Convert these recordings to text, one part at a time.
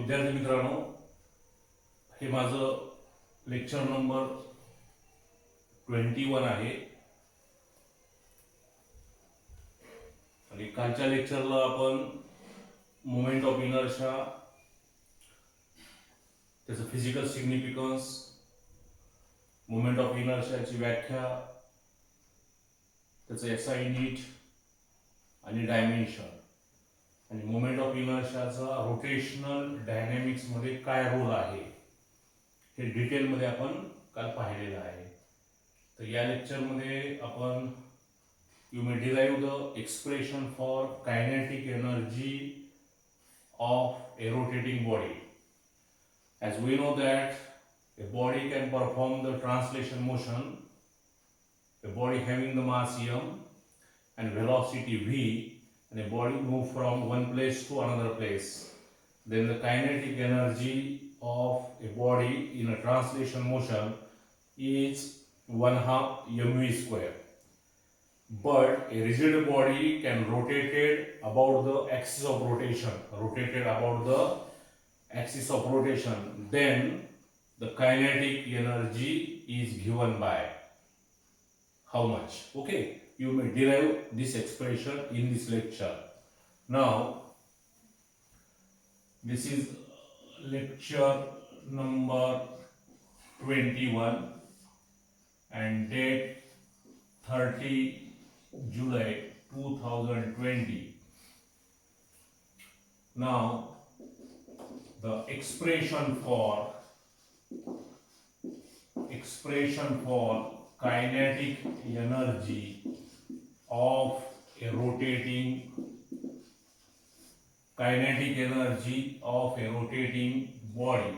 विद्यार्थी मित्रांनो, हे माझं लेक्चर नंबर 21 आहे आणि कालच्या लेक्चरला आपण मोमेंट ऑफ इनर्शिया, त्याचं फिजिकल सिग्निफिकन्स, मोमेंट ऑफ इनर्शियाची व्याख्या, त्याचं एसआय युनिट आणि डायमेन्शन आणि मोमेंट ऑफ इनर्शियाचा रोटेशनल डायनॅमिक्स मध्ये काय रोल आहे हे डिटेलमध्ये आपण काल पाहिलेलं आहे. तर या लेक्चरमध्ये आपण you may derive the expression for kinetic energy of a rotating body. As we know that a body can perform the translation motion, a body having the mass m and velocity v, and a body move from one place to another place. Then the kinetic energy of a body in a translation motion is 1/2 mv square. But a rigid body can rotate about the axis of rotation. Then the kinetic energy is given by how much? Okay, you may derive this expression in this lecture. Now, this is lecture number 21 and date 30 July 2020. Now, the expression for kinetic energy of a rotating body.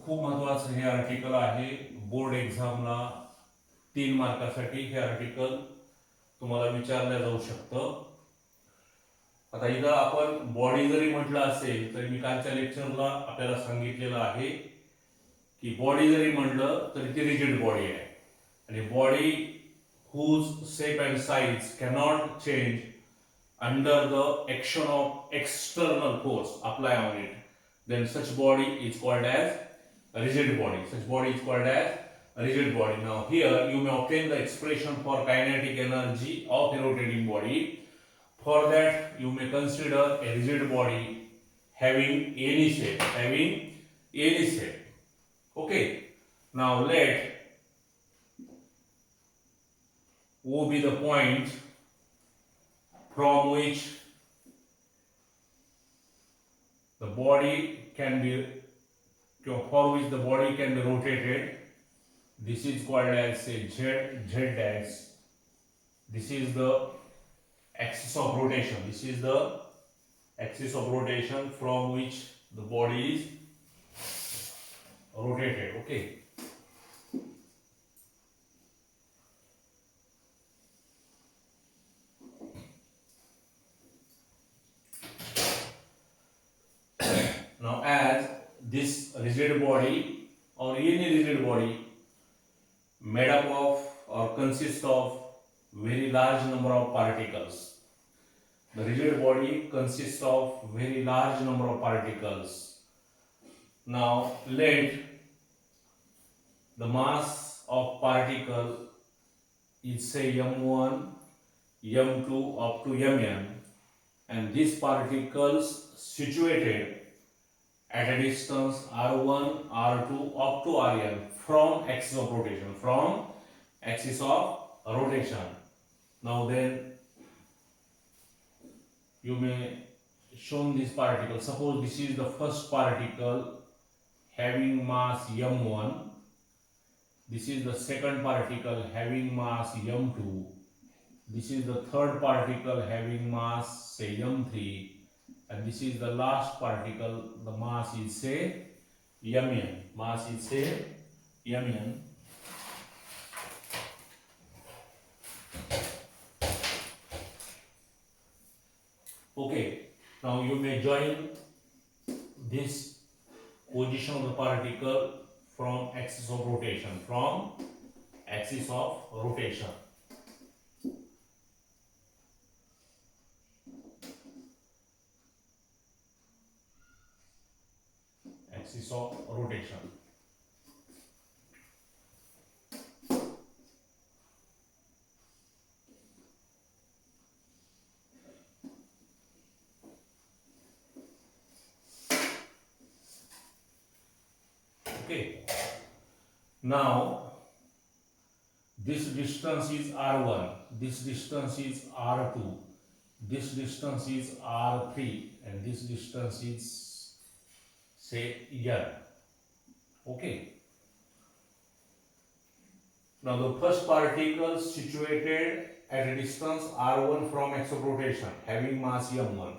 खूप महत्वाचं हे article आहे. Board एक्झामला 3 मार्कासाठी हे article तुम्हाला विचारलं जाऊ शकतं. आता इथं आपण बॉडी जरी म्हटलं असेल तरी मी कालच्या लेक्चरला आपल्याला सांगितलेलं आहे की बॉडी जरी म्हटलं तरी ती रिजिड बॉडी आहे आणि body whose shape and size cannot change under the action of external force apply on it, then such body is called as a rigid body. Now here you may obtain the expression for kinetic energy of a rotating body. For that you may consider a rigid body having any shape. Okay, now let O be the point from which the body can be rotated. This is called as say Z dash. This is the axis of rotation from which the body is rotated. Okay. Now, as this rigid body or any rigid body made up of or consists of very large number of particles. The rigid body consists of very large number of particles. Now, let the mass of particle is say m1, m2 up to mn, and these particles situated at a distance r1, r2 up to rn from axis of rotation. Now then you may show this particle. Suppose this is the first particle having mass m1, this is the second particle having mass m2, this is the third particle having mass say m3, and this is the last particle, the mass is say mn. Okay, now you may join this position of the particle from axis of rotation. axis of rotation. Okay. Now this distance is r1, this distance is r2, this distance is r3, and this distance is say n. Okay. Now the first particle situated at a distance r1 from axis of rotation having mass m1.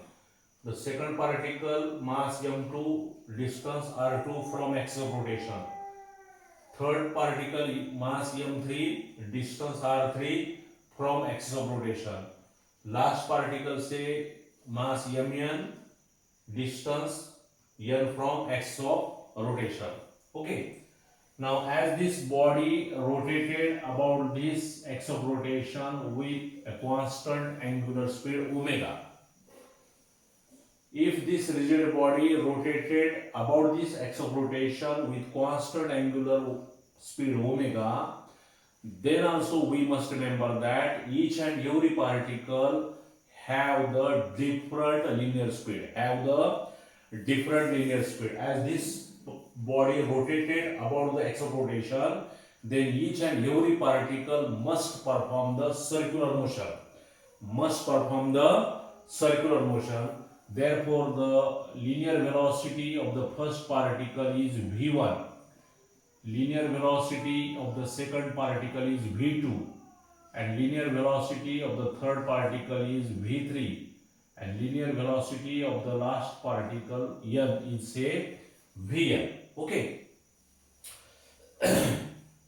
The second particle mass m2, distance r2 from axis of rotation. Third particle mass m3, distance r3 from axis of rotation. Last particle say mass mn, distance n from axis of rotation. Okay. Now as this body rotated about this axis of rotation with a constant angular speed omega. If this rigid body rotated about this axis of rotation with constant angular speed omega, then also we must remember that each and every particle have the different linear speed, as this body rotated about the axis of rotation, then each and every particle must perform the circular motion. Therefore the linear velocity of the first particle is v1, linear velocity of the second particle is v2, and linear velocity of the third particle is v3, and linear velocity of the last particle n is say vn. Okay.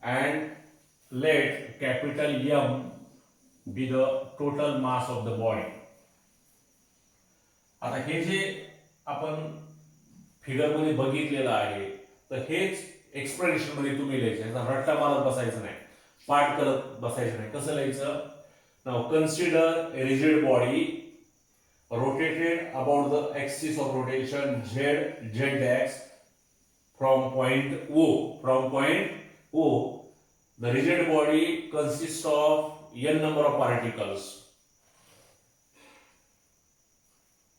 And let capital M be the total mass of the body. आता हे जे आपण figure मध्ये बघितलेलं आहे, तर हेच explanation मध्ये तुम्ही लिहायचं. रट्टा मारत बसायचं नाही, पाठ करत बसायचं नाही. कसं लिहायचं? Now consider a rigid body rotated about the axis of rotation z from point O. The rigid body consists of n number of particles.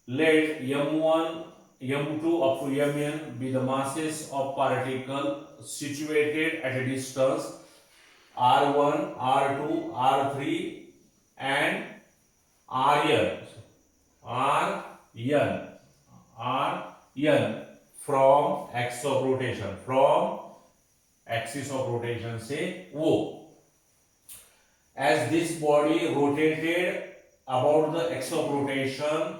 Let m1, m2 up to mn be the masses of particles situated at a distance r1, r2, r3 and rn from axis of rotation, say O. As this body rotated about the axis of rotation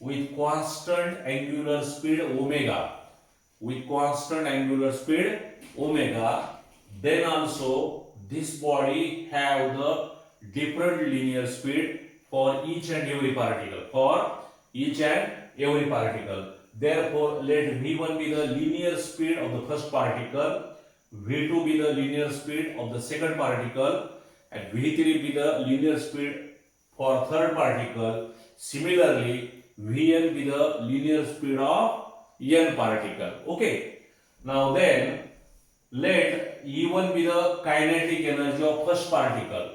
with constant angular speed omega, then also this body have the different linear speed for each and every particle. Therefore, let v1 be the linear speed of the first particle, v2 be the linear speed of the second particle, and v3 be the linear speed for third particle. Similarly, vn be the linear speed of n particle. Okay. Now then, let E1 be the kinetic energy of first particle.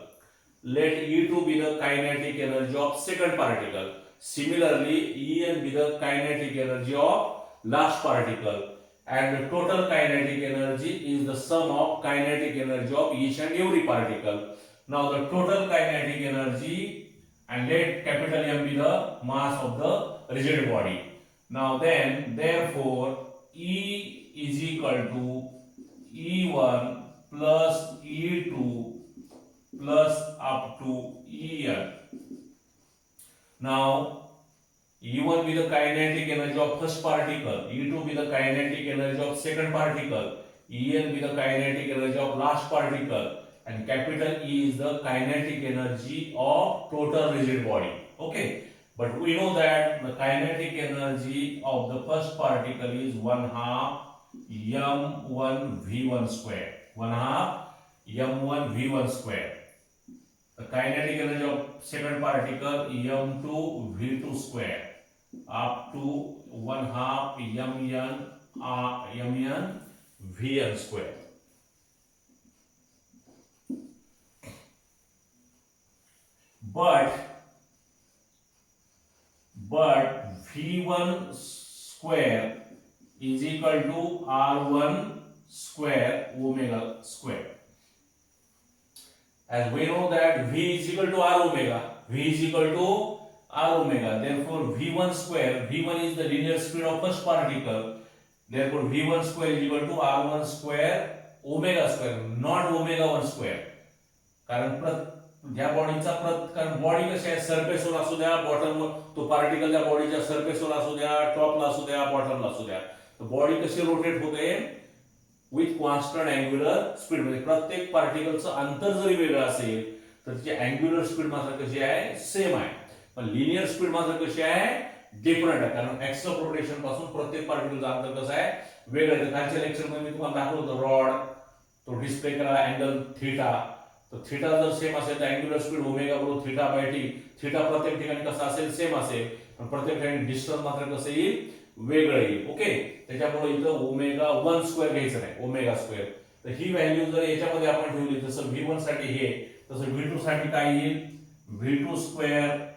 Let E2 be the kinetic energy of second particle. Similarly, En be the kinetic energy of last particle. And the total kinetic energy is the sum of kinetic energy of each and every particle. Now the total kinetic energy, and let capital M be the mass of the rigid body. Now then, therefore, E is equal to E1 plus E2 plus up to En. Now, E1 be the kinetic energy of first particle, E2 be the kinetic energy of second particle, En be the kinetic energy of last particle, and capital E is the kinetic energy of total rigid body. Okay, but we know that the kinetic energy of the first particle is 1/2 m1 v1 square. 1/2 m1 v1 square. The kinetic energy of second particle m2 v2 square up to 1/2 mn mn vn square. But v1 square is equal to r1 square omega square. As we know that v is equal to r omega, therefore v1 square, v1 is the linear speed of first particle, therefore v1 square is equal to r1 square omega square, not omega 1 square. कारण ज्या बॉडीचा कारण body कशी आहे, सरफेसवर असू द्या, बॉटमवर तो particle त्या बॉडीच्या सरफेसवर असू द्या, टॉपला असू द्या, बॉटमला असू द्या, तर बॉडी कशी रोटेट होते विथ कॉन्स्टंट अँग्युलर स्पीड. म्हणजे प्रत्येक पार्टिकलचं अंतर जरी वेगळं असेल तर त्याची अँग्युलर स्पीड मात्र कशी आहे, सेम आहे. पण लिनियर स्पीड मात्र कशी आहे, डिफरंट आहे. कारण ऍक्सिस रोटेशन पासून प्रत्येक पार्टिकलचं अंतर कसं आहे, वेगळं आहे. खालच्या लेक्चरमध्ये मी तुम्हाला दाखवलं होतं रॉड, तो डिस्प्ले करा अँगल थीटा, तर थीटा जर सेम असेल तर अँग्युलर स्पीड ओमेगा बरोबर थीटा बाय टी. थीटा प्रत्येक ठिकाणी कसं असेल, सेम असेल, पण प्रत्येक ठिकाणी डिस्टन्स मात्र कसं येईल, वेगळं येईल. ओके, त्याच्यामुळे इथं ओमेगा 1 स्क्वेअर घ्यायचं नाही, ओमेगा स्क्वेअर. तर ही व्हॅल्यू जर याच्यामध्ये आपण ठेवली, जसं v1 साठी हे, तसं v2 साठी काय येईल, v2 square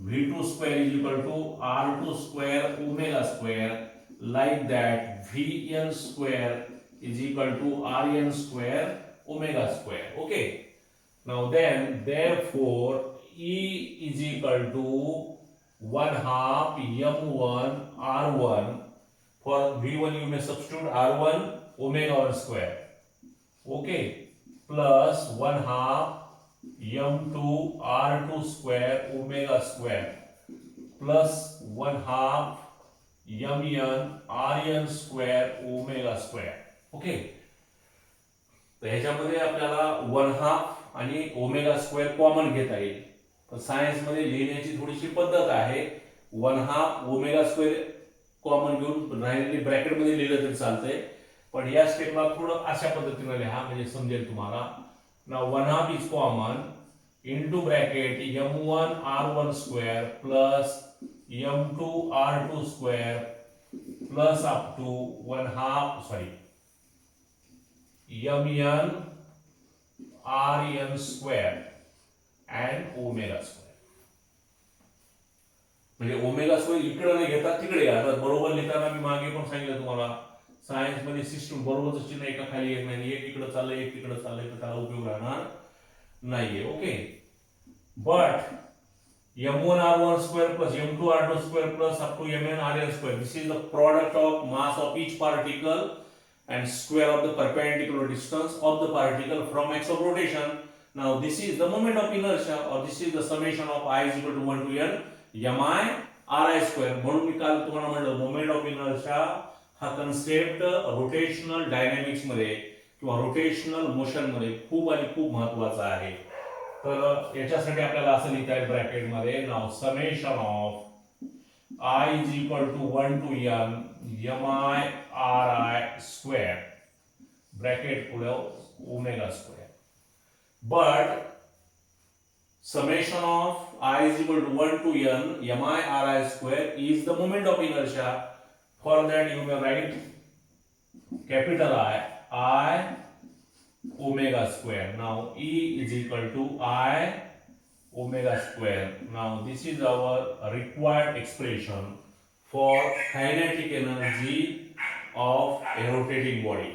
is equal to r2 square omega square, like that vn square is equal to rn square omega square. Okay, now then therefore E is equal to 1/2 m1 r1. For v1 you may substitute r1 omega 1 square, okay, plus 1/2 m2 r2 square omega square plus 1/2 mn rn square omega square. Okay, तर ह्याच्यामध्ये आपल्याला 1/2 आणि omega square common घेता येईल. पण science मध्ये लिहिण्याची थोडीशी पद्धत आहे. 1/2 ओमेगा स्क्वेअर कॉमन घेऊन राहिलेली ब्रॅकेट मध्ये लिहिलं तरी चालतंय, पण या स्टेपला थोडं अशा पद्धतीने लिहा म्हणजे समजेल तुम्हाला. Now 1/2 is common into bracket m1 r1 square plus m2 r2 square plus up to 1/2 mn rn square and omega square. म्हणजे ओमेगा स्क्वेअर इकडे नाही घेता तिकडे घ्या. बरोबर लिहिताना मी मागे पण सांगितलं तुम्हाला, सायन्स मध्ये सिस्टम बरोबरच चिन्ह एका खाली एक नाही, एक इकडे चाललंय एक तिकडे चाललंय, तर त्याला उपयोग राहणार नाहीये. Okay, but m1 r1 square plus m2 r2 square plus up to mn rn square, this is the product of mass of each particle and square of the perpendicular distance of the particle from axis of rotation. Now this is the moment of inertia, or this is the summation of I is equal to 1 to n mi ri square. म्हणून मी काल तुम्हाला म्हणलं moment of inertia हा concept rotational dynamics मध्ये किंवा rotational motion मध्ये खूप आणि खूप महत्त्वाचा आहे. तर याच्यासाठी आपल्याला असं लिहिता येईल ब्रॅकेट मध्ये, नाव summation of I is equal to 1 to n mi ri square, bracket पुढे omega square. But summation of I is equal to 1 to n mi ri square is the moment of inertia. For that you may write capital I omega square. Now E is equal to I omega square. Now this is our required expression for kinetic energy of a rotating body.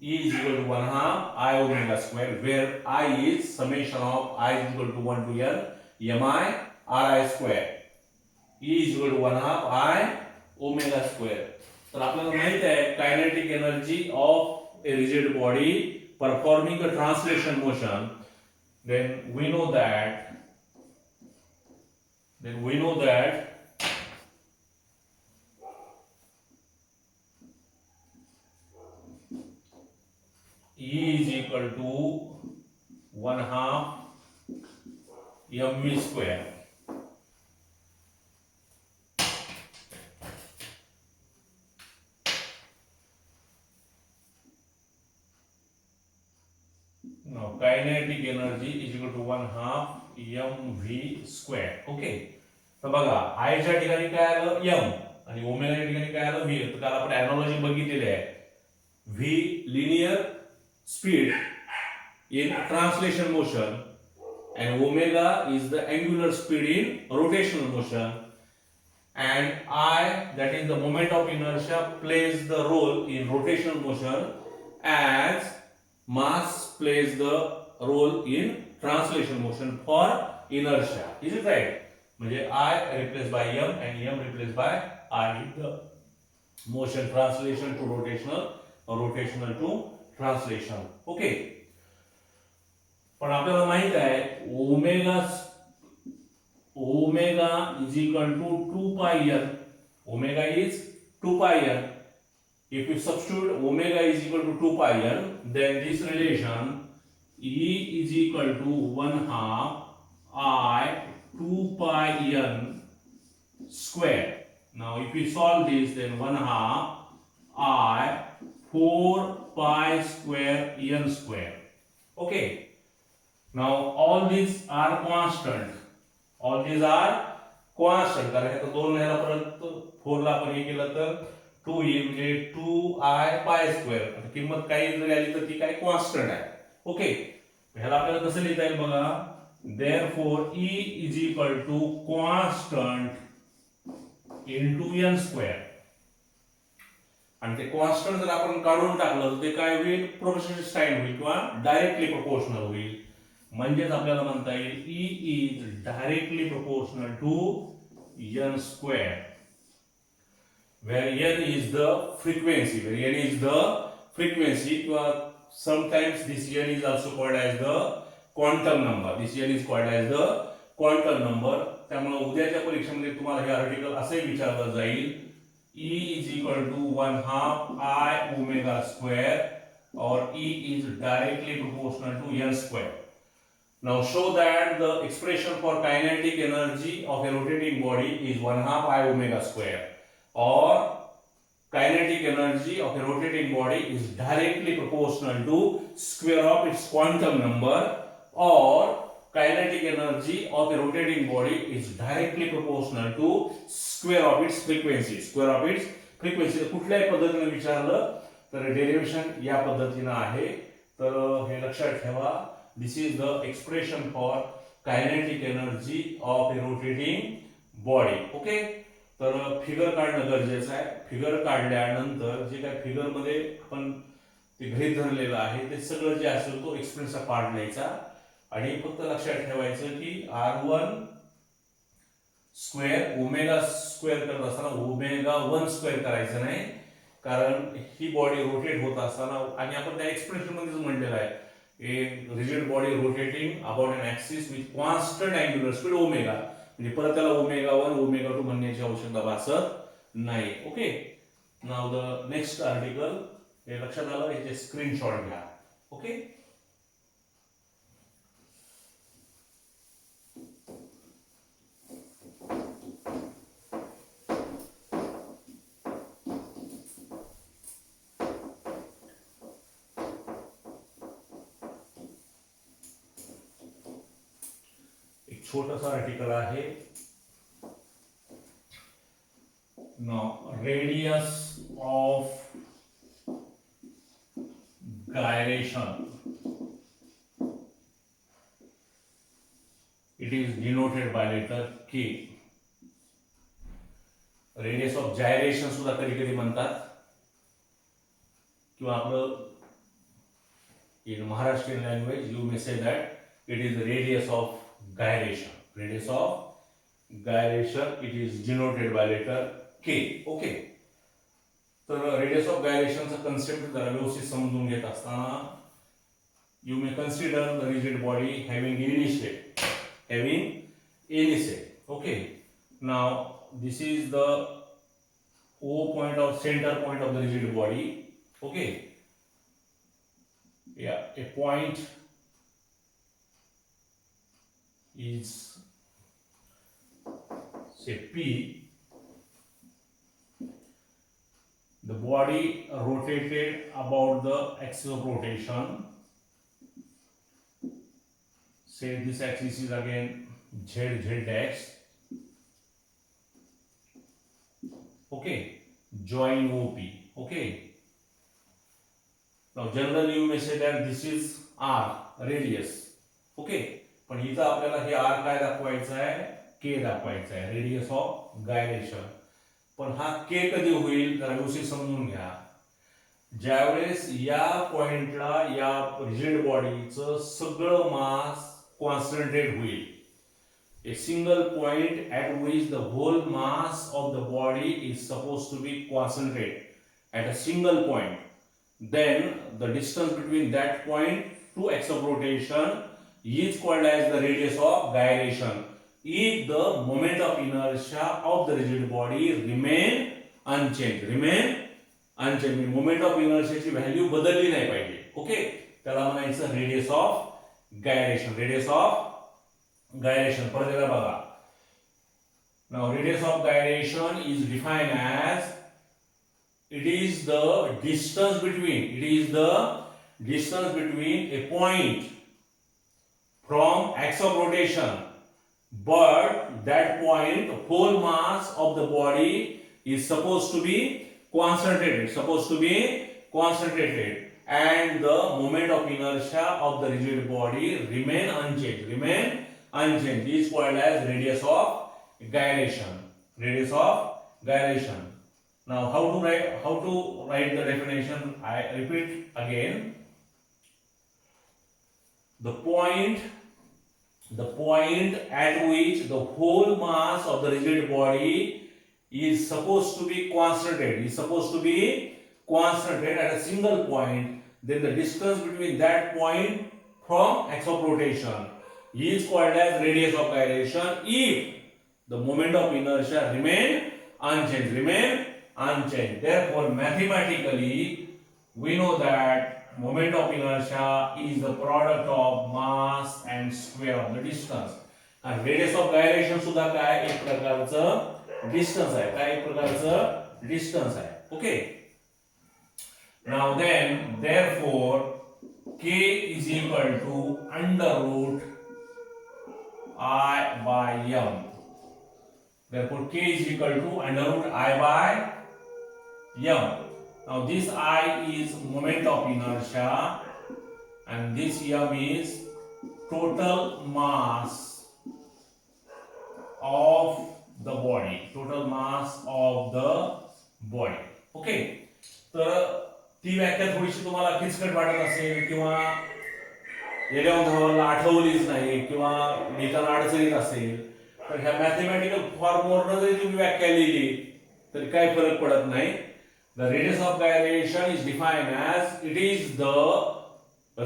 E is equal to 1/2 I omega square, where I is summation of I is equal to 1 to n mi ri square. E is equal to 1/2 I omega square. तर आपल्याला माहित आहे kinetic energy of a rigid body performing a translation motion, then we know that E is equal to 1/2 mv square. Now kinetic energy is equal to 1/2 mv square. Okay, तर बघा I च्या ठिकाणी काय आलं m, आणि omega या ठिकाणी काय आलं व्ही. तर काल आपण अॅनॉलॉजी बघितलेली आहे. V linear speed in translation motion and omega is the angular speed in rotational motion, and I, that is the moment of inertia, plays the role in rotational motion as mass plays the role in translation motion for inertia. Is it right? म्हणजे I replaced by m and m replaced by I in the motion translation to rotational or rotational to translation. Okay. पण आपल्याला माहित आहे omega is equal to 2 pi n. Omega is 2 pi n. If you substitute omega is equal to 2 pi n, then this relation E is equal to 1 half I 2 pi n square. Now if we solve this, then 1 half I 4 pi square n square. Okay. Now all these are constant. All these are constant. कारण आता 2 ह्याला परत 4 ला आपण हे केलं तर 2 येईल म्हणजे 2i pi square. आता किंमत काही जरी आली तर ती काय कॉन्स्टंट आहे. ओके. ह्याला आपल्याला कसं लिहिता येईल बघा. Therefore E is equal to constant into n square. आणि ते कॉन्स्टंट जर आपण काढून टाकलं तर ते काय होईल, प्रोपोर्शनल साइन होईल किंवा डायरेक्टली प्रोपोर्शनल होईल. म्हणजेच आपल्याला म्हणता येईल E is directly proportional to n square, where n is the frequency, किंवा sometimes this n is also called as the quantum number. This n is called as the quantum number. त्यामुळे उद्याच्या परीक्षेमध्ये तुम्हाला हे आर्टिकल असे विचारलं जाईल, E is equal to 1 half I omega square, or E is directly proportional to n square. Now show that the expression for kinetic energy of a rotating body is 1 half I omega square, or kinetic energy of a rotating body is directly proportional to square of its quantum number, or kinetic energy of a rotating body is directly proportional to square of its frequency. तर कुठल्याही पद्धतीने विचारलं तर derivation या पद्धतीने आहे. तर हे लक्षात ठेवा. This is the expression for kinetic energy of a rotating body. Okay. तर फिगर काढणं गरजेचं आहे. फिगर काढल्यानंतर जे काही फिगर मध्ये आपण ते गृहीत धरलेलं आहे ते सगळं जे असेल तो एक्सप्रेसचा पार्ट लिहायचा आणि फक्त लक्षात ठेवायचं की R1 स्क्वेअर ओमेगा स्क्वेअर करत असताना ओमेगा 1 स्क्वेअर करायचं नाही, कारण ही बॉडी रोटेट होत असताना आणि आपण त्या एक्सप्रेशन मध्येच म्हणलेलं आहे a rigid body rotating about an axis with constant angular speed omega. म्हणजे परत त्याला ओमेगा 1 ओमेगा 2 म्हणण्याची आवश्यकता भासत नाही. Okay. Now the next article, हे लक्षात आलं, याचे स्क्रीनशॉट घ्या. ओके. छोटासा आर्टिकल आहे. Radius of gyration, it is denoted by letter K. Radius of gyration सुद्धा कधी कधी म्हणतात, किंवा आपलं in Maharashtrian language you may say that it is the radius of gyration. Radius of gyration, it is denoted by letter K. Okay. तर radius of गायरेशनचा concept जरा व्यवस्थित समजून घेत असताना you may consider the rigid body having any shape. Okay. Now this is the O point or center point of the rigid body. Okay. Yeah, a point is say P. The body rotated about the axis of rotation. Say this axis is again Z dash. Okay, join OP. Okay, now generally you may say that this is R radius. Okay, पण इथं आपल्याला हे R काय दाखवायचं आहे, K दाखवायचं आहे, radius of gyration. पण हा K कधी होईल जरा व्यवस्थित समजून घ्या. ज्यावेळेस या पॉइंटला या रिजिड बॉडीचं सगळं मास कॉन्सन्ट्रेट होईल. A single point at which the whole mass of the body is supposed to be concentrated at a single point, then the distance between that point to axis of rotation is called as the radius of gyration. If the moment of inertia of the rigid body remain unchanged, moment of inertia ची value बदलली नाही पाहिजे. Okay, त्याला म्हणायचं radius of gyration. Radius of gyration. परत एकदा बघा. Now radius of gyration is defined as it is the distance between a point from axis of rotation, but that point whole mass of the body is supposed to be concentrated, and the moment of inertia of the rigid body remain unchanged is called as radius of gyration. Now how to write the definition? I repeat again. The point at which the whole mass of the rigid body is supposed to be concentrated at a single point, then the distance between that point from axis of rotation is called as radius of gyration if the moment of inertia remain unchanged. Therefore, mathematically, we know that moment of inertia is the product of mass and square of the distance. And radius of gyration सुद्धा काय एक प्रकारचं distance आहे. Okay. Now then, therefore, K is equal to under root I by m. Therefore, K is equal to under root I by m. Now, this I is moment of inertia, and this m is total mass of the body. Okay. तर ती व्याख्या थोडीशी तुम्हाला किचकट वाटत असेल किंवा येड्यावर धावायला आठवलीच नाही किंवा लिहिताना अडचणीत असेल तर ह्या मॅथमॅटिकल फॉर्मवरनं जरी तुम्ही व्याख्या लिहिली तरी काही फरक पडत नाही. The radius of gyration is defined as it is the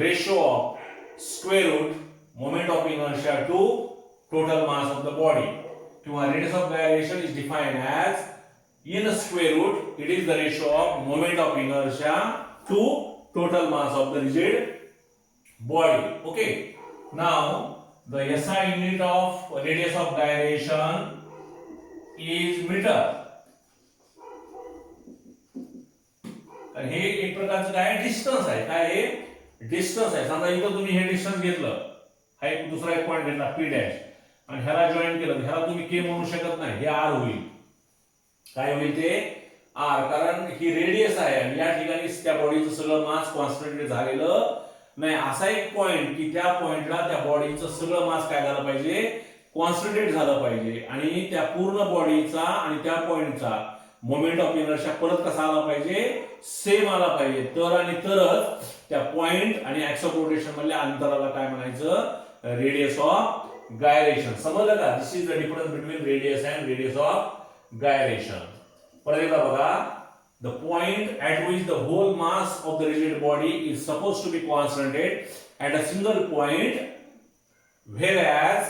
ratio of square root moment of inertia to total mass of the body. किंवा radius of gyration is defined as in a square root it is the ratio of moment of inertia to total mass of the rigid body. Okay, now the SI unit of radius of gyration is meter. हे एक प्रकारचं काय distance आहे. काय हे distance आहे. समजा इथं तुम्ही हे distance घेतलं, हा एक दुसरा एक पॉइंट घेतला P डॅश आणि ह्याला जॉईन केलं, ह्याला तुम्ही K म्हणू शकत नाही, हे R होईल. काय होईल ते R, कारण ही रेडियस आहे आणि या ठिकाणी त्या बॉडीचं सगळं मास कॉन्सन्ट्रेटेड झालेलं नाही. असा एक पॉइंट की त्या पॉइंटला त्या बॉडीचं सगळं मास काय झालं पाहिजे, कॉन्सन्ट्रेट झालं पाहिजे आणि त्या पूर्ण बॉडीचा आणि त्या पॉइंटचा मोमेंट ऑफ इनर्शिया परत कसा आला पाहिजे, सेम आला पाहिजे. तर आणि तरच त्या पॉइंट आणि ऍक्सिस ऑफ रोटेशन मधल्या अंतराला काय म्हणायचं, रेडियस ऑफ गायरेशन. समजलं का? This is the difference between radius and radius of gyration. परत एकदा बघा. The point at which the whole mass of the rigid body is supposed to be concentrated at a single point, whereas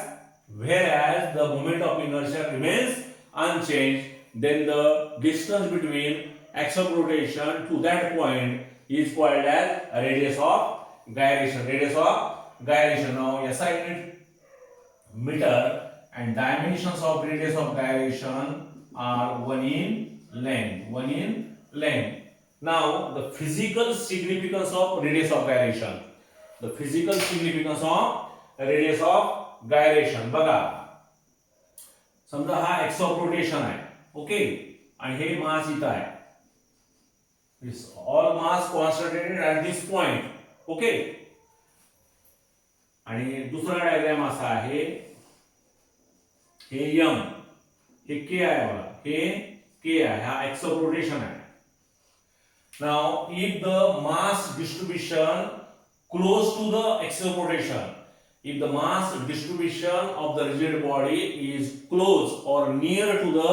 the moment of inertia remains unchanged, then the distance between axis of rotation to that point is called as a radius of gyration. Now, SI unit meter and dimensions of radius of gyration are 1 in length. Now, the physical significance of radius of gyration. बघा, समजा हा x of rotation आहे. Okay, आणि हे मास इथं आहे. This all mass concentrated at this point. Okay. आणि दुसरा diagram असा आहे, हे m, हे k आहे बघा, हे k आहे, हा एक्स ऑफ रोटेशन आहे. Now, if the mass distribution close to the axis of rotation, if the mass distribution of the rigid body is close or near to the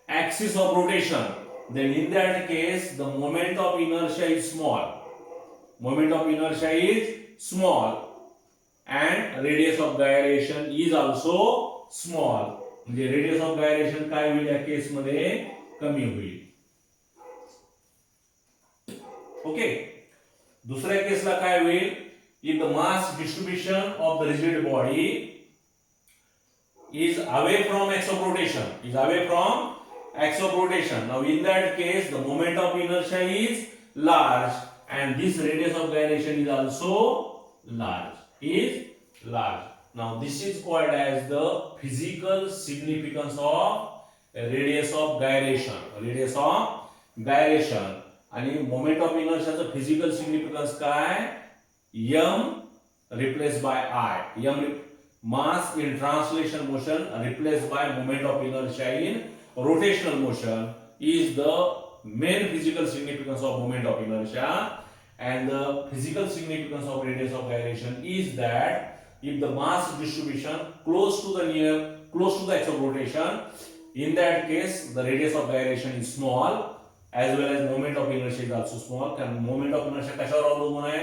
axis of rotation, then in that case the moment of inertia is small. Moment of inertia is small and radius of gyration is also small. म्हणजे radius of gyration काय होईल या case मध्ये, कमी होईल. Okay. दुसऱ्या केसला काय होईल, if the mass distribution of the rigid body is away from axis of rotation, is away from axis of rotation. Now in that case the moment of inertia is large and this radius of gyration is also large, is large. Now this is called as the physical significance of radius of gyration, radius of gyration. आणि moment of इनर्शियाचं physical significance काय, m replace by I, m mass in translation motion replaced by moment of inertia in rotational motion is the main physical significance of moment of inertia. And the physical significance of radius of gyration is that if the mass distribution close to the axis of rotation, in that case the radius of gyration is small as well as moment of inertia is also small. कारण moment of inertia कशावर अवलंबून आहे,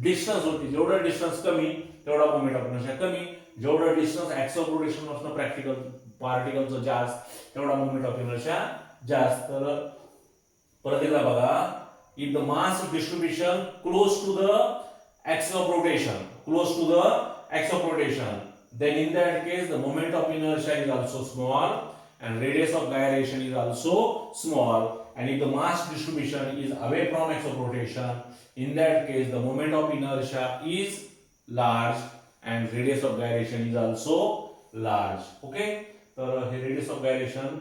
distance होती, जेवढा distance कमी तेवढा moment of inertia कमी, जेवढा डिस्टन्स ऍक्सिस ऑफ रोटेशन पासून प्रॅक्टिकल पार्टिकलचं जास्त तेवढा moment of inertia जास्त. तर परत एकदा बघा, if the mass distribution close to the axis of rotation, close to the axis of rotation, then in that case the moment of inertia is also small and radius of gyration is also small. And if the mass distribution is away from axis of rotation, in that case the moment of inertia is large and radius of gyration is also large. Okay. तर हे radius of gyration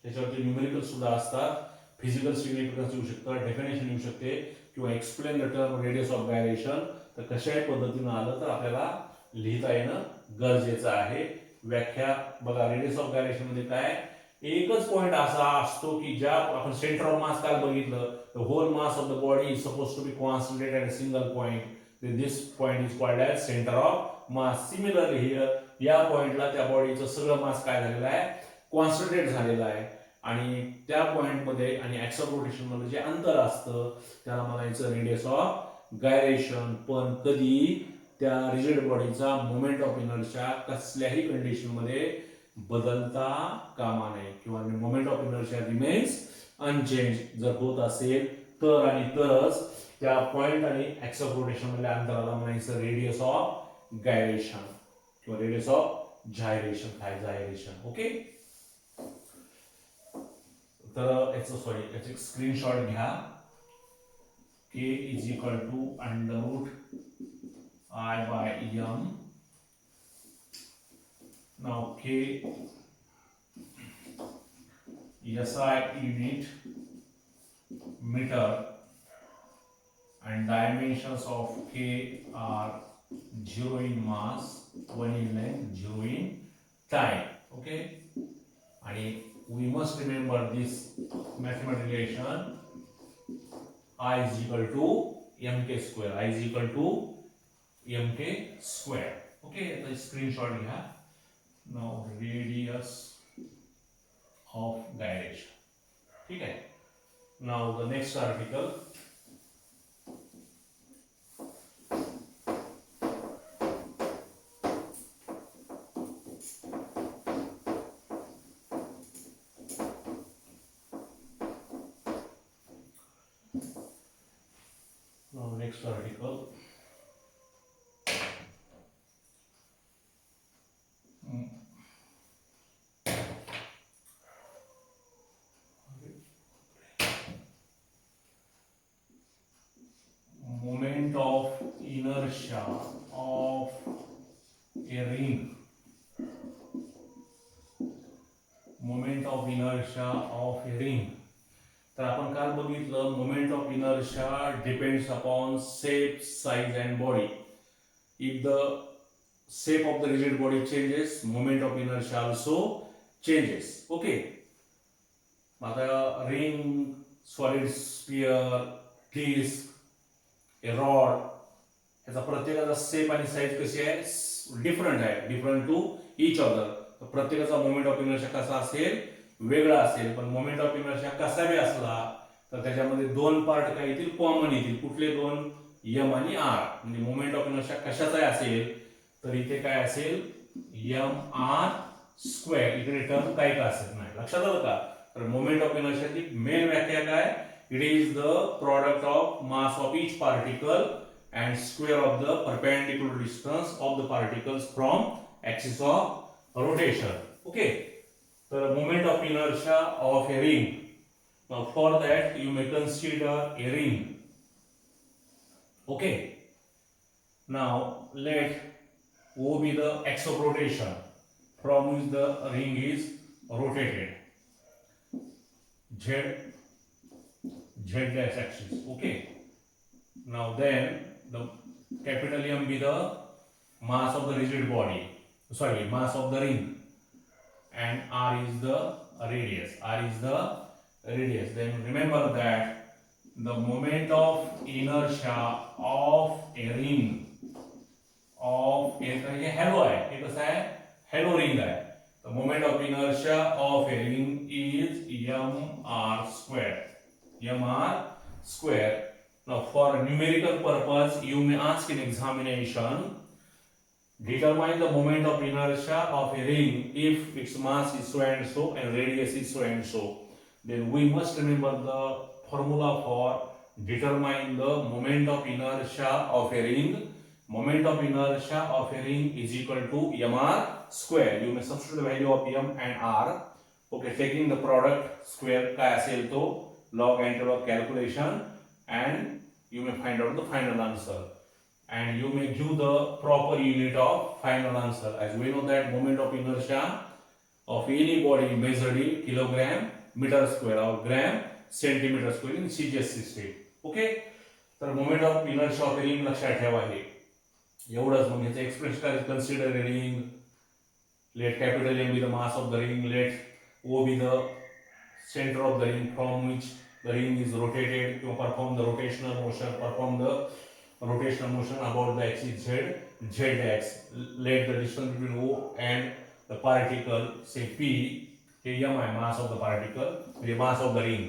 त्याच्यावरती numerical सुद्धा असतात, physical significance येऊ शकतं, definition येऊ शकते किंवा explain the term radius of gyration. तर कशाही पद्धतीनं आलं तर आपल्याला लिहिता येणं गरजेचं आहे. व्याख्या बघा, रेडियस ऑफ गायरेशन मध्ये काय, एकच पॉइंट असा असतो की ज्या आपण सेंटर ऑफ मास काल बघितलं, the whole mass of the body is suppose to be concentrated at a single point, this point is called as centre of mass. Similarly here या पॉइंटला त्या बॉडीचं सगळं मास काय झालेलं आहे, कॉन्सन्ट्रेट झालेलं आहे. आणि त्या पॉइंटमध्ये आणि ॲक्सिस ऑफ रोटेशन मध्ये जे अंतर असतं त्याला म्हणायचं रेडियस ऑफ गायरेशन. पण कधी त्या रिजिड बॉडीचा मोमेंट ऑफ इनर्शिया कसल्याही कंडिशन मध्ये बदलता कामा नये किंवा moment of inertia remains unchanged. जर होत असेल तर आणि तरच त्या पॉइंट आणि ॲक्सिस ऑफ रोटेशन मधल्या अंतराला म्हणायचं रेडियस ऑफ गायरेशन किंवा रेडियस ऑफ जायरेशन. ओके. तर याचं स्क्रीनशॉट घ्या. k is equal to under root I by m. Now k SI unit meter and dimensions of k are 0 in mass, 1 in length, 0 in time. Okay. And we must remember this mathematical relation, I is equal to mk square. I is equal to mk square. Okay, the screenshot we have. Now radius of gyration. Okay. Now the next article. Now next article. Moment of inertia of a ring. Moment moment of inertia of a ring. तर आपण काल बघितलं moment of inertia depends upon shape, size and body. If the shape of the rigid body changes, moment of inertia also changes. Okay. आता ring, solid sphere, disc, rod याचा प्रत्येकाचा shape आणि size कशी आहे डिफरंट आहे, different to each other. तर प्रत्येकाचा moment of inertia कसा असेल वेगळा असेल. पण मोमेंट ऑफ इनर्शिया कसा बी असला तर त्याच्यामध्ये दोन पार्ट काय येतील कॉमन येतील. कुठले दोन? एम आणि आर. म्हणजे मोमेंट ऑफ इनर्शिया कशाचा असेल तर इथे काय असेल एम आर स्क्वेअर. इकडे टर्म काही का असेल नाही. लक्षात आलं का? तर मोमेंट ऑफ इनर्शियाची मेन व्याख्या काय? It is the product of mass of each particle and square of the perpendicular distance of the particles from axis of rotation. Okay. The moment of inertia of a ring. Now for that you may consider a ring. Okay. Now let O be the axis of rotation from which the ring is rotated. Z dash axis. Okay. Now then the capital M be the mass of the rigid body, mass of the ring, and R is the radius. Then remember that the moment of inertia of a ring ये hello आहे, हे कसं आहे hello ring आहे. The moment of inertia of a ring is mr square. Now, for numerical purpose, you may ask in examination, determine the moment of inertia of a ring if its mass is so and so and radius is so and so. Then we must remember the formula for determine the moment of inertia of a ring. Moment of inertia of a ring is equal to mr square. You may substitute the value of m and r. Okay, taking the product square काय असेल तो log anti-log calculation, and you may find out the final answer, and you may give the proper unit of final answer. As we know that moment of inertia of any body measured in kilogram meter square or gram centimeter square in CGS system. Okay. तर moment of inertia of ring लक्षात ठेवा. हे एवढंच. मग याचं expression consider ring. Let capital M be the mass of the ring, let O be the center of the ring from which the ring is rotated, to perform the rotational motion about the axis z-x. Let the distance between O and the particle, say P, m is mass of the particle, the mass of the ring.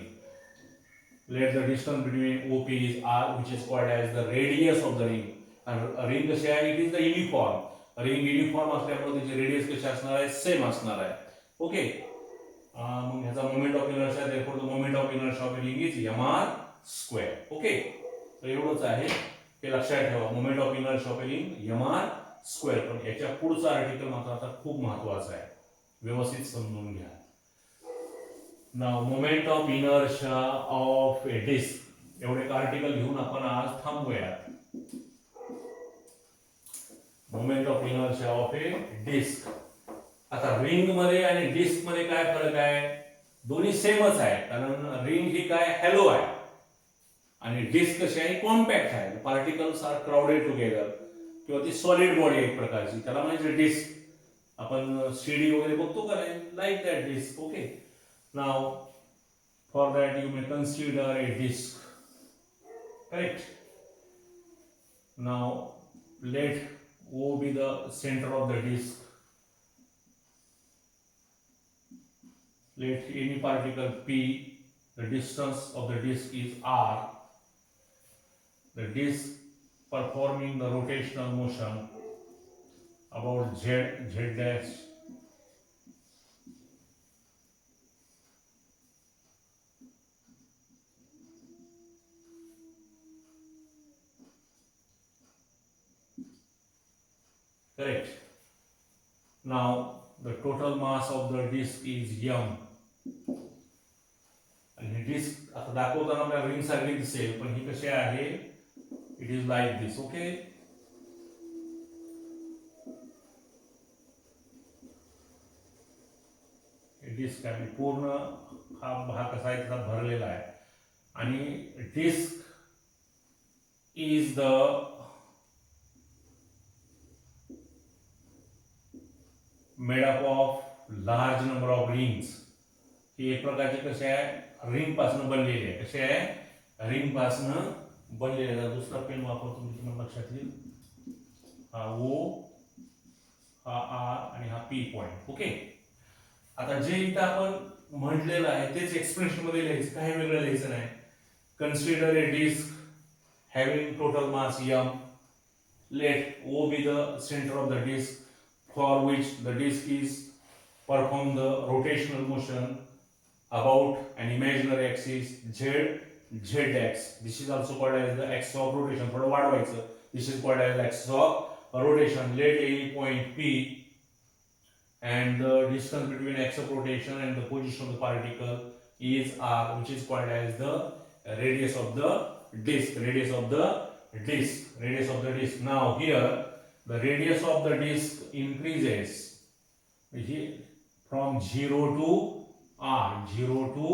Let the distance between OP is r, which is called as the radius of the ring. And a ring कशी आहे? It is the uniform. Ring uniform असल्यामुळे त्याची radius कशी असणार आहे? Same असणार आहे. Okay. मग ह्याचा moment of inertia, therefore the moment of inertia of a ring is mr square. Okay. तर एवढंच आहे, हे लक्षात ठेवा. Moment of inertia of a ring mr square. पण याच्या पुढचा आर्टिकल मात्र आता खूप महत्त्वाचा आहे, व्यवस्थित समजून घ्या. Now moment of inertia of a disc. एवढे आर्टिकल घेऊन आपण आज थांबूयात. Moment of inertia of a disc. आता रिंग मध्ये आणि डिस्क मध्ये काय फरक आहे? दोन्ही सेमच आहे, कारण रिंग ही काय हॅलो आहे आणि डिस्क कशी आहे कॉम्पॅक्ट आहे. पार्टिकल्स आर क्राउडेड टुगेदर, किंवा ती सॉलिड बॉडी आहे एक प्रकारची, त्याला म्हणजे डिस्क. आपण सीडी वगैरे बघतो का नाही, like that disc. Okay. Now for that you may consider a disc. Correct. Now let O be the center of the disk. Let any particle P, the distance of the disk is r. The disk performing the rotational motion about z dash. Correct. Now the total mass of the disk is m. आणि disc आता दाखवताना आपल्याला ring सारखी दिसेल, पण ही कशी आहे? It is like this. Okay. Disc आहे पूर्ण हा भाग कसा आहे त्याचा भरलेला आहे आणि disc is the made up of large number of rings. ही एक प्रकारची कशी आहे रिंग पासून बनलेली आहे. कशी आहे रिंग पासून बनलेली आहे. दुसरा पेन वापरतो मी तुम्हाला लक्षात येईल. हा ओ हा आर आणि हा पी पॉइंट. ओके. आता जे इथं आपण म्हटलेलं आहे तेच एक्सप्रेशन मध्ये लिहायचं, काही वेगळं लिहायचं नाही. Consider a disc having total mass m. Let O be the center of the disk for which the disk is perform the rotational motion about an imaginary axis z-x. This is also called as the axis of rotation. थोडं वाढवायचं. This is called as axis of rotation. Let any point P and the distance between axis of rotation and the position of the particle is r, which is called as the radius of the disk. Radius of the disk. Radius of the disk. Now here the radius of the disk increases from 0 to r. 0 to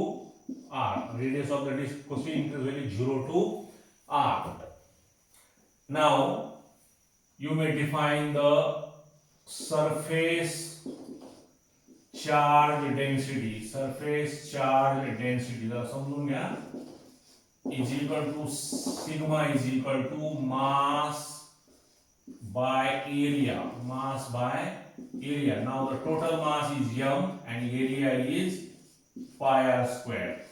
r. Radius of the disk कशी increase होईल 0 to r. Now you may define the surface charge density. Surface charge density जरा समजून घ्या. is equal to sigma is equal to mass by area. Mass by area. Now the total mass is m and area is pi r square.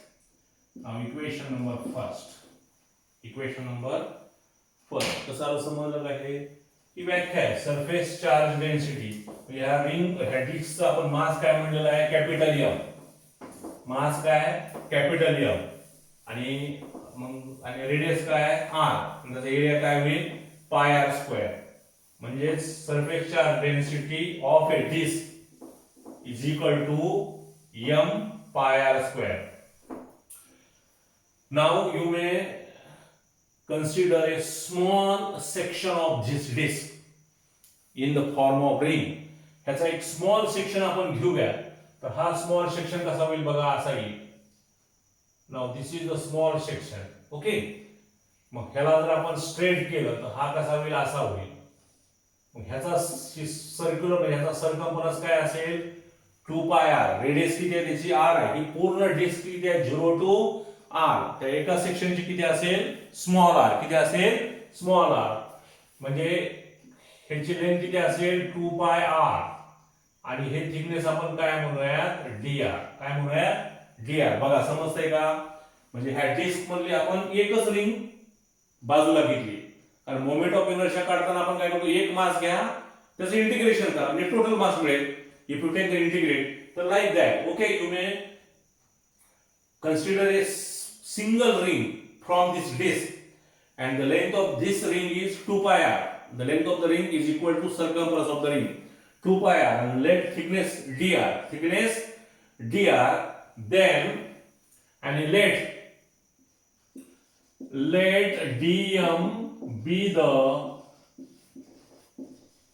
Now equation number first. Equation number first. कसं समजलं काय हे? ही व्याख्या आहे surface charge density. या ring ह्या डिस्कचा आपण मास काय म्हणलेला आहे कॅपिटल एम. मास काय कॅपिटल एम आणि मग आणि रेडियस काय आर. त्याचा एरिया काय होईल पाय आर स्क्वेअर. म्हणजे surface charge density of a disc is equal to M pi R square. Now you may consider a small section of this disk in the form of ring. ह्याचा एक small section आपण घेऊया. तर हा small section कसा होईल बघा असा येईल. Now this is the small section. Okay. मग ह्याला जर आपण स्ट्रेट केलं तर हा कसा होईल असा होईल. मग ह्याचा सर्क्युलर ह्याचा सर्कम्फरन्स काय असेल 2 पाय r. रेडियस किती आहे त्याची r आहे. ही पूर्ण डिस्क किती आहे 0 टू r. त्या एका सेक्शनची किती असेल स्मॉल r. किती असेल स्मॉल r. म्हणजे ह्याची लेंथ किती असेल 2 पाय r आणि हे थिकनेस आपण काय म्हणूयात dr. काय म्हणूयात dr. बघा समजतंय का. म्हणजे ह्या डिस्क मधली आपण एकच रिंग बाजूला घेतली कारण मोमेंट ऑफ इनर्शिया काढताना आपण काय करतो एक मास घ्या त्याचं इंटिग्रेशन करा म्हणजे टोटल मास मिळेल. If you take the integrate तर like that. Okay. You may consider a single ring from this disk and the length of this ring is 2 pi r. The length of the ring is equal to circumference of the ring 2 pi r and let thickness dr. Thickness dr. Then and let dm be the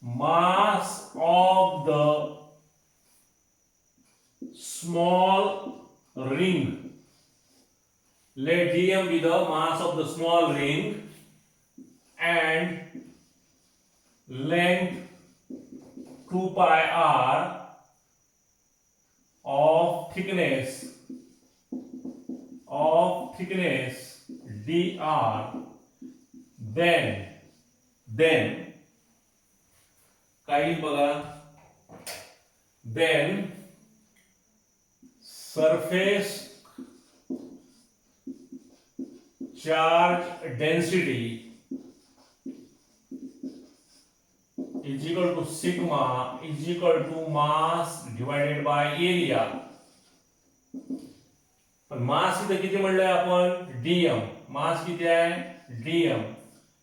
mass of the small ring. Let dm be the mass of the small ring and length 2 pi r of thickness dr. Then काही बघा. Then surface charge density is equal to sigma is equal to mass divided by area. पण मास इथे किती म्हणलंय आपण dm. मास किती आहे dm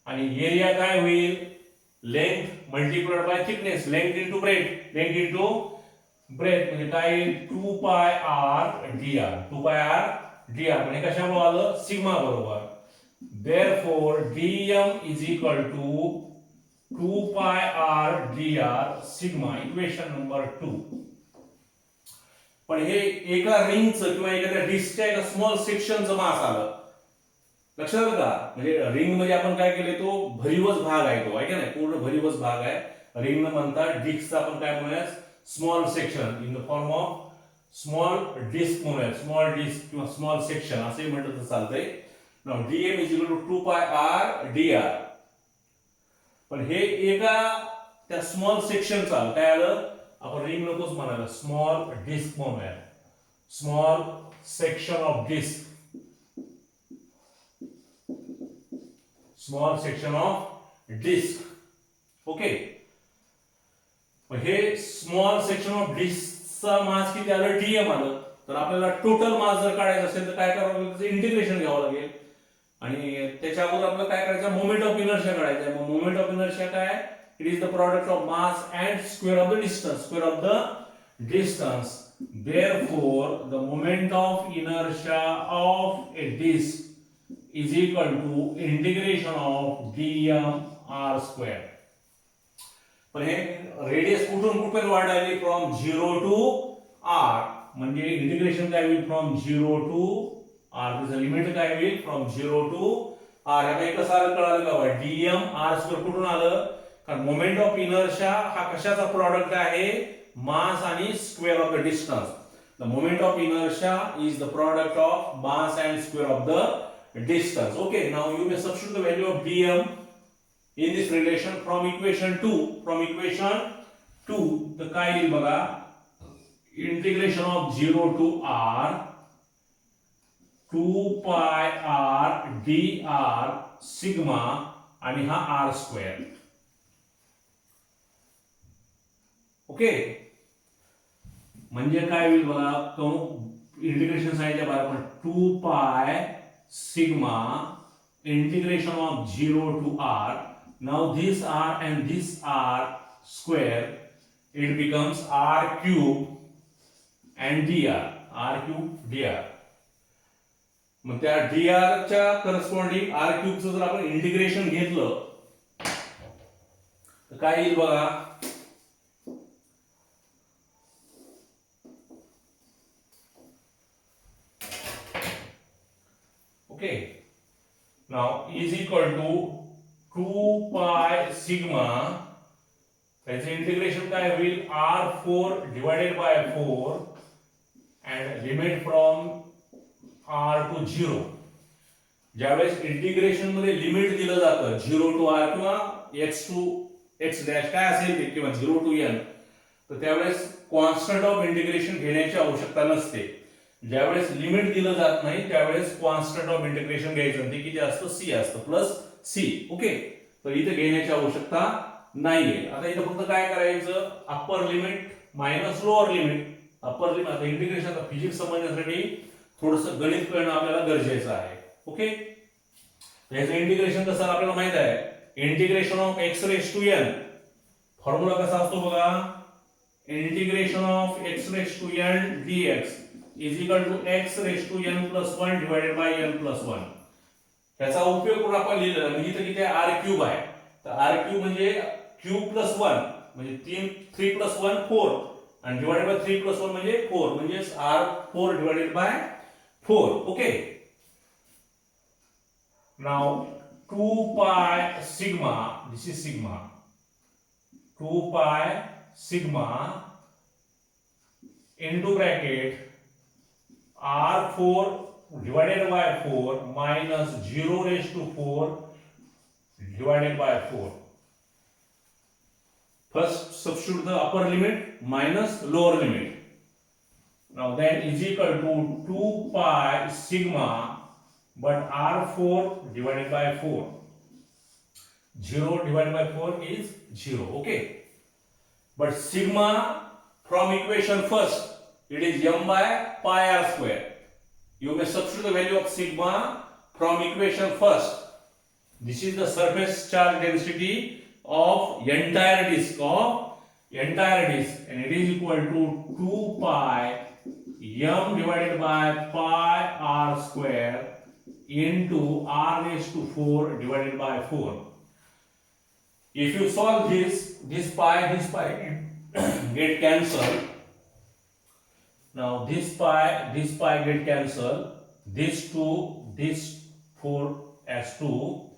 आणि area काय होईल length multiplied by thickness. Length into breadth. Length into breadth म्हणजे काय 2 pi r dr. 2 pi r dr म्हणजे कशामुळे आलं सिग्मा बरोबर. Therefore dm is equal to 2 pi r dr sigma. Equation number 2. पण हे एका रिंगचं किंवा एखाद्या डिस्कच्या एका स्मॉल सेक्शनचं मास आलं. लक्षात आलं का? म्हणजे रिंग मध्ये आपण काय केले, तो भरीवच भाग आहे, तो आहे का नाही, पूर्ण भरीवच भाग आहे. रिंग न म्हणता डिस्कचा आपण काय म्हणूया, small section in the form of small disc म्हणूया, स्मॉल डिस्क किंवा स्मॉल सेक्शन असे म्हटलं तर चालतंय. Now dm is equal to 2 pi r dr. पण हे एका त्या स्मॉल सेक्शनचा काय आलं, आपण रिंग नकोच म्हणायला, स्मॉल डिस्क म्हणूया, small section of disc, small section of disc. Okay, हे स्मॉल सेक्शन ऑफ डिस्कचा मास किती आलं, dm आलं. तर आपल्याला टोटल मास जर काढायचं असेल तर काय करावं लागेल, त्याचं इंटिग्रेशन घ्यावं लागेल. आणि त्याच्या अगोदर आपल्याला काय करायचं, मोमेंट ऑफ इनर्शिया काढायचं आहे. मग मोमेंट ऑफ इनर्शिया काय, it is the product of mass and square of the distance, square of the distance. Therefore, the moment of inertia of a disk is equal to integration of dm r square. पण हे radius कुठून कुठपर्यंत वाढायली, from 0 to r, म्हणजे integration काय होईल, from 0 to r, त्याचं limit काय होईल, from 0 to r. आता एक कसं कळालं का, dm r स्क्वेअर कुठून आलं, कारण मोमेंट ऑफ इनर्शिया हा कशाचा प्रॉडक्ट आहे, मास आणि square of the distance. The moment of inertia is the product of mass and square of the distance. Okay, now you may substitute the value of dm in this relation from equation 2. From equation 2 तर काय येईल बघा, integration of 0 to r 2 pi r dr sigma आणि हा r square. Okay, म्हणजे काय होईल बघा, इंटिग्रेशन सांगितलं बघा आपण, 2 pi sigma integration of 0 to r. Now this r and this r square, it becomes r cube and dr, r cube dr. मग त्या dr च्या करस्पॉन्डिंग r cube चं जर आपण इंटिग्रेशन घेतलं तर काय येईल बघा, okay. Now is equal to 2 pi sigma, त्याचे इंटिग्रेशन काय होईल, r4 divided by 4 and limit from r to 0. ज्यावेळेस इंटिग्रेशन मध्ये लिमिट दिलं जातं 0 to r किंवा x to x डॅश काय असेल ते, किंवा 0 to n, तर त्यावेळेस कॉन्स्टंट ऑफ इंटिग्रेशन घेण्याची आवश्यकता नसते. ज्यावेळेस लिमिट दिलं जात नाही त्यावेळेस कॉन्स्टंट ऑफ इंटिग्रेशन घ्यायचं, ते किती असतं, c असतं, प्लस c. ओके, तर इथे घेण्याची आवश्यकता नाहीये. आता इथे फक्त काय करायचं, upper limit minus lower limit. Upper limit, आता इंटिग्रेशन फिजिक्स समजण्यासाठी थोडंसं गणित कळणं आपल्याला गरजेचं आहे. ओके, याचं इंटिग्रेशन कसं आपल्याला माहित आहे, integration of x raise to n, formula कसा असतो बघा, integration of x raise to n dx is equal to x raised to n plus 1 divided by n plus 1. त्याचा उपयोग करून आपण लिहिलं, म्हणजे इथे किती r क्यूब आहे, तर r क्यूब म्हणजे क्यूब प्लस 1 म्हणजे 3 प्लस 1 4 आणि डिवाइडेड बाय 3 प्लस 1 म्हणजे 4, म्हणजे r4 divided by 4. Okay, now 2 pi sigma, this is sigma, 2 pi sigma into bracket r4 divided by 4 minus 0 raised to 4 divided by 4. First substitute the upper limit minus lower limit. Now that is equal to 2 pi sigma, but r4 divided by 4. 0 divided by 4 is 0. Okay, but sigma from equation first, it is m by pi r square. You may substitute the value of sigma from equation first. This is the surface charge density of entire disk, and it is equal to 2 pi m divided by pi r square into r raised to 4 divided by 4. If you solve this pi get cancelled. Now this pi get cancelled. This 2, this 4 as 2,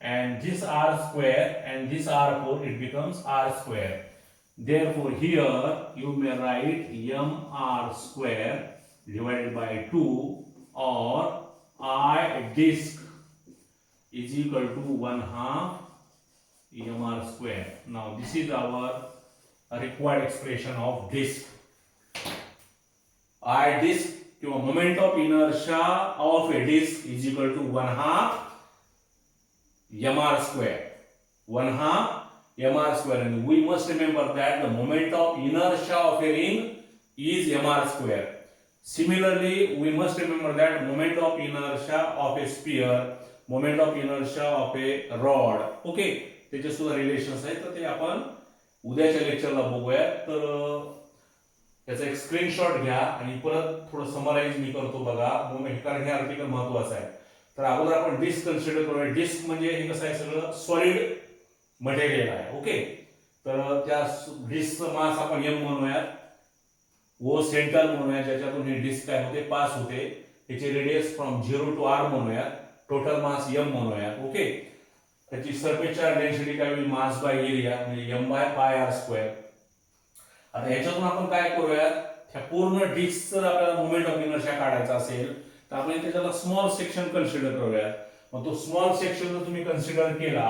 and this r square and this r4, it becomes r square. Therefore here you may write mr square divided by 2, or I disk is equal to 1/2 mr square. Now this is our required expression of disk. I disk किंवा moment of inertia of a disk is equal to 1/2 mr square. 1/2 mr square, and we must remember that the moment of inertia of a ring is mr square. Similarly, we must remember that moment of inertia of a sphere, moment of inertia of a rod. Okay, त्याचे सुद्धा relations आहेत, तर ते आपण उद्याच्या लेक्चरला बघूया. तर त्याचा एक स्क्रीनशॉट घ्या आणि परत थोडं समराइज मी करतो बघा, कारण हे आर्टिकल महत्त्वाचं आहे. तर अगोदर आपण डिस्क कन्सिडर करूया. डिस्क म्हणजे हे कसं आहे, सगळं सॉलिड मटेरियल आहे. ओके, तर त्या डिस्कचं मास आपण एम म्हणूयात, वो सेंटर म्हणूयात, ज्याच्यातून ही डिस्क काय होते, पास होते. त्याचे रेडियस फ्रॉम 0 to r म्हणूयात, टोटल मास m म्हणूयात. ओके, त्याची सरफेस चार्ज डेन्सिटी काय होईल, मास बाय एरिया म्हणजे m/πr². आता याच्यातून आपण काय करूया, त्या पूर्ण डिस्क जर आपल्याला मोमेंट ऑफ इनर्शिया काढायचा असेल तर आपण त्याच्याला स्मॉल सेक्शन कन्सिडर करूया. मग तो स्मॉल सेक्शन जर तुम्ही कन्सिडर केला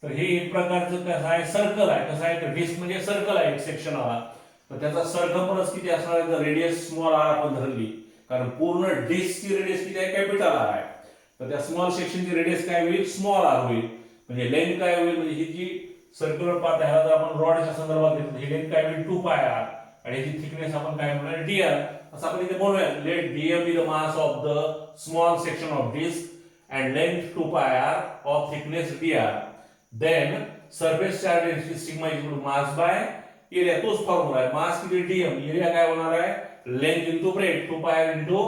तर हे एक प्रकारचं कसं आहे, सर्कल आहे. कसं आहे, डिस्क म्हणजे सर्कल आहे एक सेक्शन आला, तर त्याचा सर्कम्फरन्स किती असणार आहे, तर रेडियस स्मॉल आर आपण धरली, कारण पूर्ण डिस्कची रेडियस किती आहे, कॅपिटल आर आहे. तर त्या स्मॉल सेक्शनची रेडियस काय होईल, स्मॉल आर होईल. म्हणजे लेंथ काय होईल, म्हणजे ही जी सर्क्युलर पाथ आहे, जर आपण रॉडच्या संदर्भात घेतलं, ही लेंथ काय होईल 2πr, आणि याची थिकनेस आपण काय म्हणूया, dr. असं आपण इथे बोलूया, let dm be the mass of the small section of disc and length 2πr of thickness dr. Then surface charge density sigma is equal to mass by area. तोच फॉर्म्युला आहे, mass किती dm, area काय होणार आहे, length into breadth 2πr into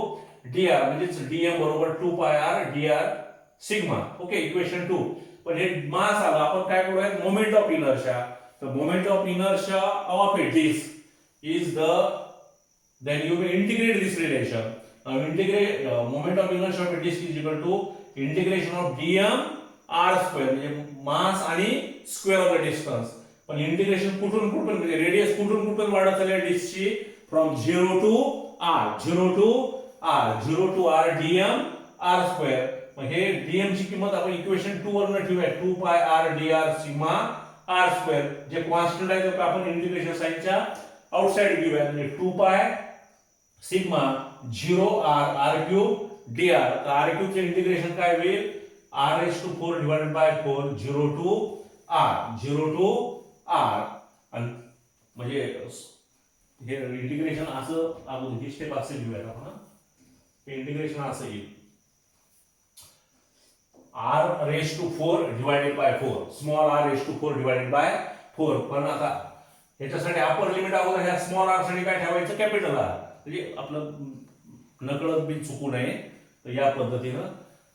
dr, म्हणजेच dm बरोबर 2πr dr sigma. Okay, equation 2. पण हे मास आला, आपण काय करूया, मोमेंट ऑफ इनर्शिया. तर moment of inertia of a disc is the, then you will integrate this relation. Now integrate moment of inertia of a disk is equal to integration of dm r square, म्हणजे मास आणि square of the distance. पण integration कुठून कुठून, म्हणजे radius कुठून कुठून वाढत चालली आहे डिस्कची, from 0 to r, 0 to r, 0 to r dm r square. Mug hey dm ची किंमत आपण इक्वेशन 2 वरून ठेवूया, 2πr dr sigma r square. जे कॉन्स्टंट आहे ते आपण इंटिग्रेशन साइनच्या आउटसाइड घेऊया, म्हणजे 2π सिग्मा 0r r³ dr. तर r³ चे इंटिग्रेशन काय होईल, r⁴ divided by 4, 0 to r, 0 to r. आणि म्हणजे हे इंटिग्रेशन असं आपण ही स्टेप असे घेऊया आपण, हे इंटिग्रेशन असं येईल, r⁴ divided by 4, small r⁴ divided by 4. पण आता ह्याच्यासाठी अपर लिमिट अगोदर ह्या स्मॉल r साठी काय ठेवायचं, कॅपिटल r, म्हणजे आपलं नकळत बी चुकू नये. तर या पद्धतीनं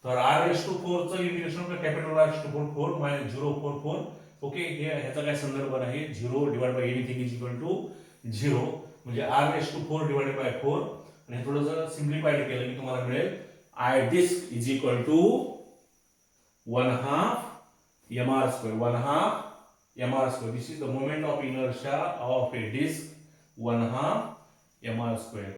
तर r⁴ चं integration capital r⁴ 4 minus 044. Okay, हे ह्याचा काय संदर्भ नाही, 0 divide by anything is equal to 0, म्हणजे r⁴ डिवाइडेड बाय 4. आणि हे थोडंसं सिम्प्लिफाईड केलं की तुम्हाला मिळेल I disk is equal to 1/2 mr square, 1/2 mr square. This is the moment of inertia of a disk, 1/2 mr square.